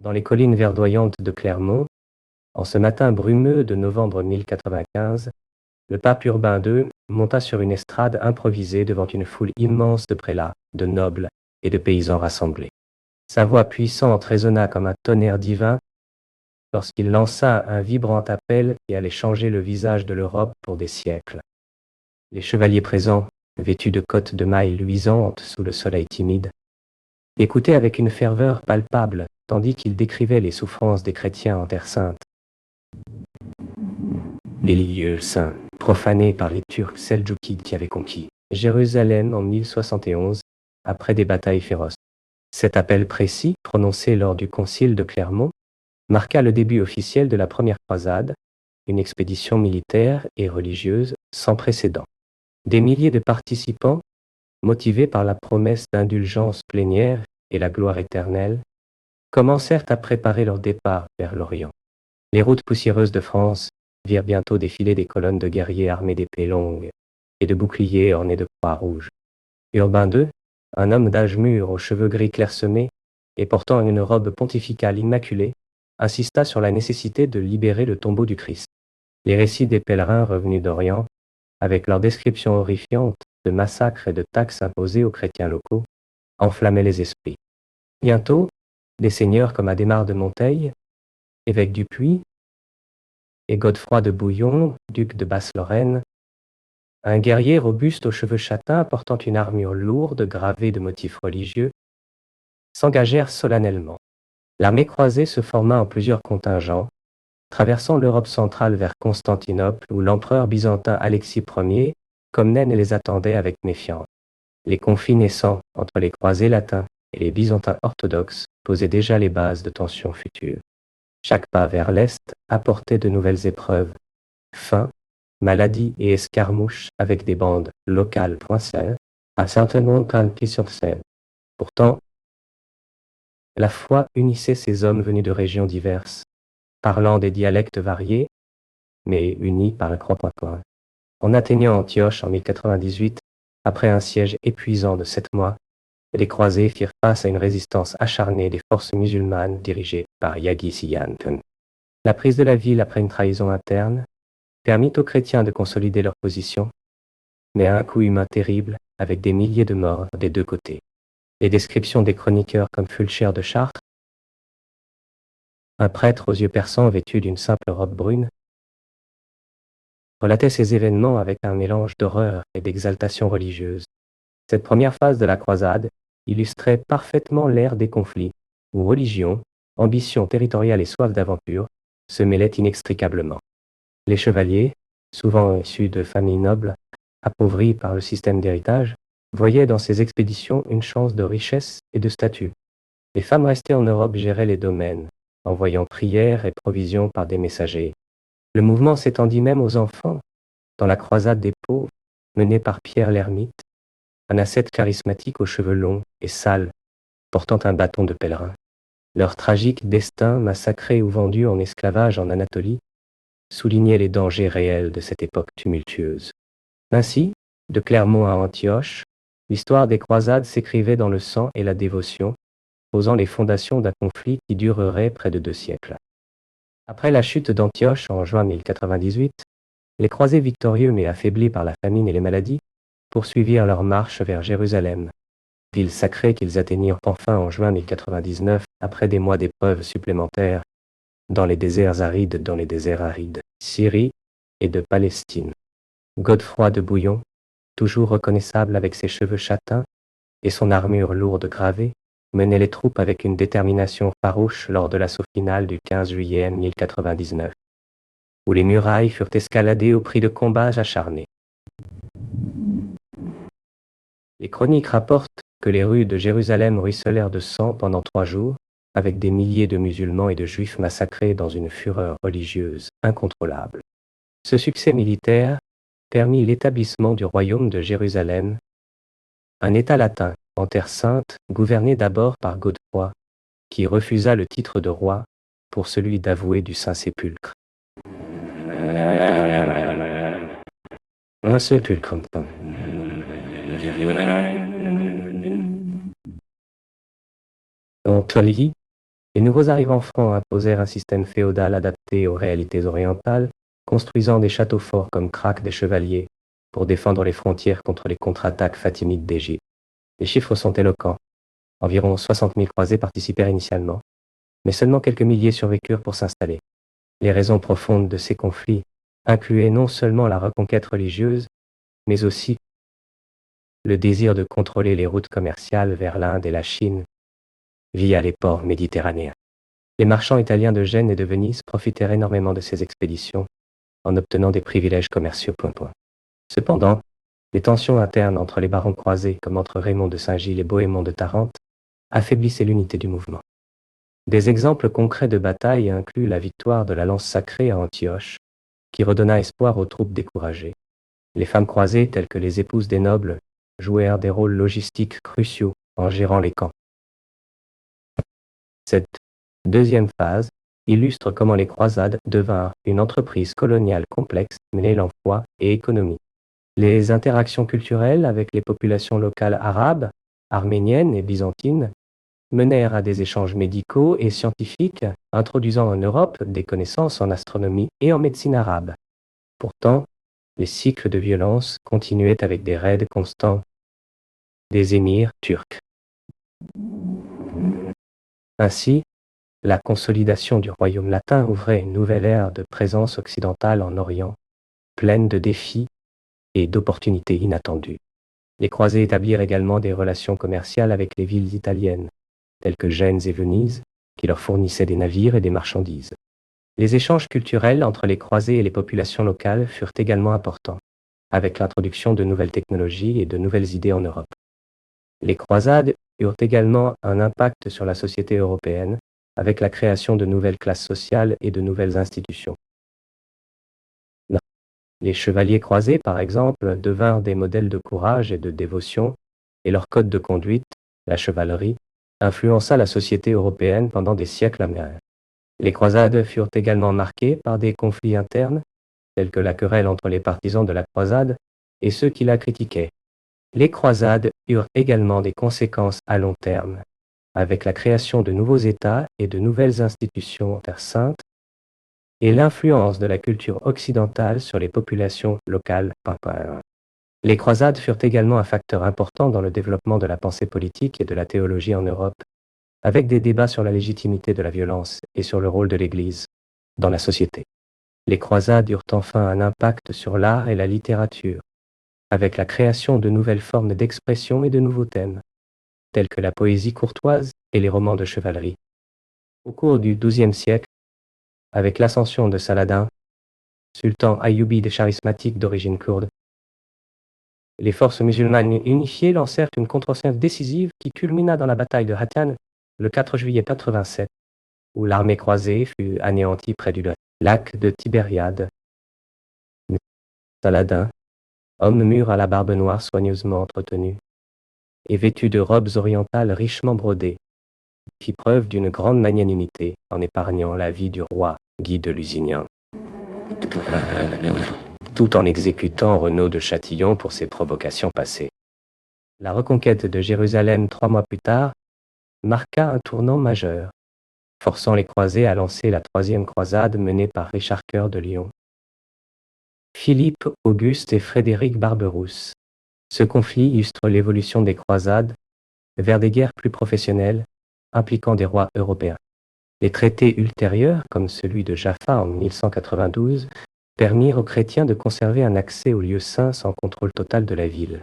Dans les collines verdoyantes de Clermont, en ce matin brumeux de novembre 1095, le pape Urbain II monta sur une estrade improvisée devant une foule immense de prélats, de nobles et de paysans rassemblés. Sa voix puissante résonna comme un tonnerre divin lorsqu'il lança un vibrant appel qui allait changer le visage de l'Europe pour des siècles. Les chevaliers présents, vêtus de cottes de mailles luisantes sous le soleil timide, écoutaient avec une ferveur palpable, tandis qu'il décrivait les souffrances des chrétiens en Terre sainte. Les lieux saints, profanés par les Turcs seldjoukides qui avaient conquis Jérusalem en 1071, après des batailles féroces. Cet appel précis, prononcé lors du concile de Clermont, marqua le début officiel de la première croisade, une expédition militaire et religieuse sans précédent. Des milliers de participants, motivés par la promesse d'indulgence plénière et la gloire éternelle, commencèrent à préparer leur départ vers l'Orient. Les routes poussiéreuses de France virent bientôt défiler des colonnes de guerriers armés d'épées longues et de boucliers ornés de croix rouges. Urbain II, un homme d'âge mûr aux cheveux gris clairsemés et portant une robe pontificale immaculée, insista sur la nécessité de libérer le tombeau du Christ. Les récits des pèlerins revenus d'Orient, avec leurs descriptions horrifiantes de massacres et de taxes imposées aux chrétiens locaux, enflammaient les esprits. Bientôt, des seigneurs comme Adhémar de Monteil, évêque du Puy, et Godefroy de Bouillon, duc de Basse-Lorraine, un guerrier robuste aux cheveux châtains portant une armure lourde gravée de motifs religieux, s'engagèrent solennellement. L'armée croisée se forma en plusieurs contingents, traversant l'Europe centrale vers Constantinople, où l'empereur byzantin Alexis Ier, Comnène les attendait avec méfiance. Les conflits naissants entre les croisés latins et les byzantins orthodoxes posaient déjà les bases de tensions futures. Chaque pas vers l'Est apportait de nouvelles épreuves, faim, maladies et escarmouches avec des bandes locales poinçelles, à certainement Cannes-sur-Seine. Pourtant, la foi unissait ces hommes venus de régions diverses, parlant des dialectes variés, mais unis par un grand point commun. En atteignant Antioche en 1098, après un siège épuisant de 7 mois, les croisés firent face à une résistance acharnée des forces musulmanes dirigées par Yaghi Siyanten. La prise de la ville après une trahison interne permit aux chrétiens de consolider leur position, mais à un coût humain terrible, avec des milliers de morts des deux côtés. Les descriptions des chroniqueurs comme Fulcher de Chartres, un prêtre aux yeux perçants vêtu d'une simple robe brune, relataient ces événements avec un mélange d'horreur et d'exaltation religieuse. Cette première phase de la croisade illustrait parfaitement l'ère des conflits, où religion, ambition territoriale et soif d'aventure se mêlaient inextricablement. Les chevaliers, souvent issus de familles nobles, appauvris par le système d'héritage, voyaient dans ces expéditions une chance de richesse et de statut. Les femmes restées en Europe géraient les domaines, envoyant prières et provisions par des messagers. Le mouvement s'étendit même aux enfants, dans la croisade des pauvres, menée par Pierre l'Ermite, un ascète charismatique aux cheveux longs et sales, portant un bâton de pèlerin. Leur tragique destin, massacré ou vendu en esclavage en Anatolie, soulignait les dangers réels de cette époque tumultueuse. Ainsi, de Clermont à Antioche, l'histoire des croisades s'écrivait dans le sang et la dévotion, posant les fondations d'un conflit qui durerait près de 2 siècles. Après la chute d'Antioche en juin 1098, les croisés victorieux mais affaiblis par la famine et les maladies poursuivirent leur marche vers Jérusalem, ville sacrée qu'ils atteignirent enfin en juin 1099 après des mois d'épreuves supplémentaires dans les déserts arides, Syrie et de Palestine. Godefroy de Bouillon, toujours reconnaissable avec ses cheveux châtains et son armure lourde gravée, menait les troupes avec une détermination farouche lors de l'assaut final du 15 juillet 1099, où les murailles furent escaladées au prix de combats acharnés. Les chroniques rapportent que les rues de Jérusalem ruisselèrent de sang pendant 3 jours, avec des milliers de musulmans et de juifs massacrés dans une fureur religieuse incontrôlable. Ce succès militaire permit l'établissement du royaume de Jérusalem, un État latin en Terre sainte gouverné d'abord par Godefroy, qui refusa le titre de roi pour celui d'avoué du Saint-Sépulcre. Un sépulcre. Anatolie Les nouveaux arrivants francs imposèrent un système féodal adapté aux réalités orientales, construisant des châteaux forts comme Krak des chevaliers pour défendre les frontières contre les contre-attaques fatimides d'Égypte. Les chiffres sont éloquents. Environ 60 000 croisés participèrent initialement, mais seulement quelques milliers survécurent pour s'installer. Les raisons profondes de ces conflits incluaient non seulement la reconquête religieuse, mais aussi le désir de contrôler les routes commerciales vers l'Inde et la Chine via les ports méditerranéens. Les marchands italiens de Gênes et de Venise profitèrent énormément de ces expéditions en obtenant des privilèges commerciaux. Cependant, les tensions internes entre les barons croisés, comme entre Raymond de Saint-Gilles et Bohémond de Tarente, affaiblissaient l'unité du mouvement. Des exemples concrets de bataille incluent la victoire de la lance sacrée à Antioche, qui redonna espoir aux troupes découragées. Les femmes croisées, telles que les épouses des nobles, jouèrent des rôles logistiques cruciaux en gérant les camps. Cette deuxième phase illustre comment les croisades devinrent une entreprise coloniale complexe mêlant foi et économie. Les interactions culturelles avec les populations locales arabes, arméniennes et byzantines menèrent à des échanges médicaux et scientifiques, introduisant en Europe des connaissances en astronomie et en médecine arabe. Pourtant, les cycles de violence continuaient avec des raids constants des émirs turcs. Ainsi, la consolidation du royaume latin ouvrait une nouvelle ère de présence occidentale en Orient, pleine de défis et d'opportunités inattendues. Les croisés établirent également des relations commerciales avec les villes italiennes, telles que Gênes et Venise, qui leur fournissaient des navires et des marchandises. Les échanges culturels entre les croisés et les populations locales furent également importants, avec l'introduction de nouvelles technologies et de nouvelles idées en Europe. Les croisades eurent également un impact sur la société européenne, avec la création de nouvelles classes sociales et de nouvelles institutions. Les chevaliers croisés, par exemple, devinrent des modèles de courage et de dévotion, et leur code de conduite, la chevalerie, influença la société européenne pendant des siècles amérindiens. Les croisades furent également marquées par des conflits internes, tels que la querelle entre les partisans de la croisade et ceux qui la critiquaient. Les croisades eurent également des conséquences à long terme, avec la création de nouveaux États et de nouvelles institutions en Terre sainte, et l'influence de la culture occidentale sur les populations locales. Les croisades furent également un facteur important dans le développement de la pensée politique et de la théologie en Europe, avec des débats sur la légitimité de la violence et sur le rôle de l'Église dans la société. Les croisades eurent enfin un impact sur l'art et la littérature, avec la création de nouvelles formes d'expression et de nouveaux thèmes, tels que la poésie courtoise et les romans de chevalerie. Au cours du XIIe siècle, avec l'ascension de Saladin, sultan ayyubide charismatique d'origine kurde, les forces musulmanes unifiées lancèrent une contre-offensive décisive qui culmina dans la bataille de Hattin le 4 juillet 87, où l'armée croisée fut anéantie près du lac de Tibériade. Saladin, homme mûr à la barbe noire soigneusement entretenue, et vêtu de robes orientales richement brodées, fit preuve d'une grande magnanimité en épargnant la vie du roi Guy de Lusignan, tout en exécutant Renaud de Châtillon pour ses provocations passées. La reconquête de Jérusalem 3 mois plus tard marqua un tournant majeur, forçant les croisés à lancer la troisième croisade menée par Richard Coeur de Lyon, Philippe Auguste et Frédéric Barberousse. Ce conflit illustre l'évolution des croisades vers des guerres plus professionnelles, impliquant des rois européens. Les traités ultérieurs, comme celui de Jaffa en 1192, permirent aux chrétiens de conserver un accès aux lieux saints sans contrôle total de la ville.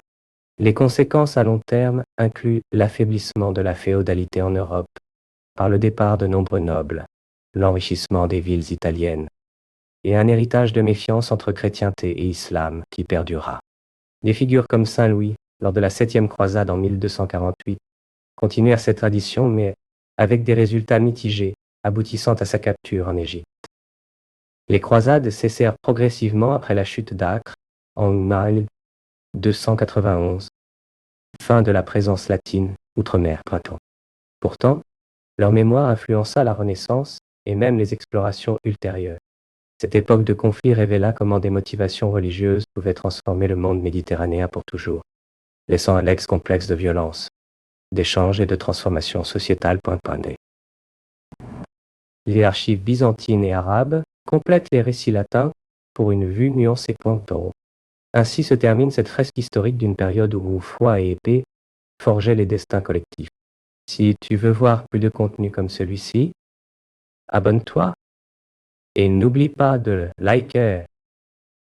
Les conséquences à long terme incluent l'affaiblissement de la féodalité en Europe, par le départ de nombreux nobles, l'enrichissement des villes italiennes, et un héritage de méfiance entre chrétienté et islam qui perdura. Des figures comme Saint Louis, lors de la 7e croisade en 1248, continuèrent cette tradition, mais avec des résultats mitigés, aboutissant à sa capture en Égypte. Les croisades cessèrent progressivement après la chute d'Acre en 1291, fin de la présence latine outre-mer printemps. Pourtant, leur mémoire influença la Renaissance et même les explorations ultérieures. Cette époque de conflit révéla comment des motivations religieuses pouvaient transformer le monde méditerranéen pour toujours, laissant un legs complexe de violence, d'échanges et de transformations sociétales. Les archives byzantines et arabes complètent les récits latins pour une vue nuancée quantum. Ainsi se termine cette fresque historique d'une période où foi et épée forgeaient les destins collectifs. Si tu veux voir plus de contenu comme celui-ci, abonne-toi et n'oublie pas de liker.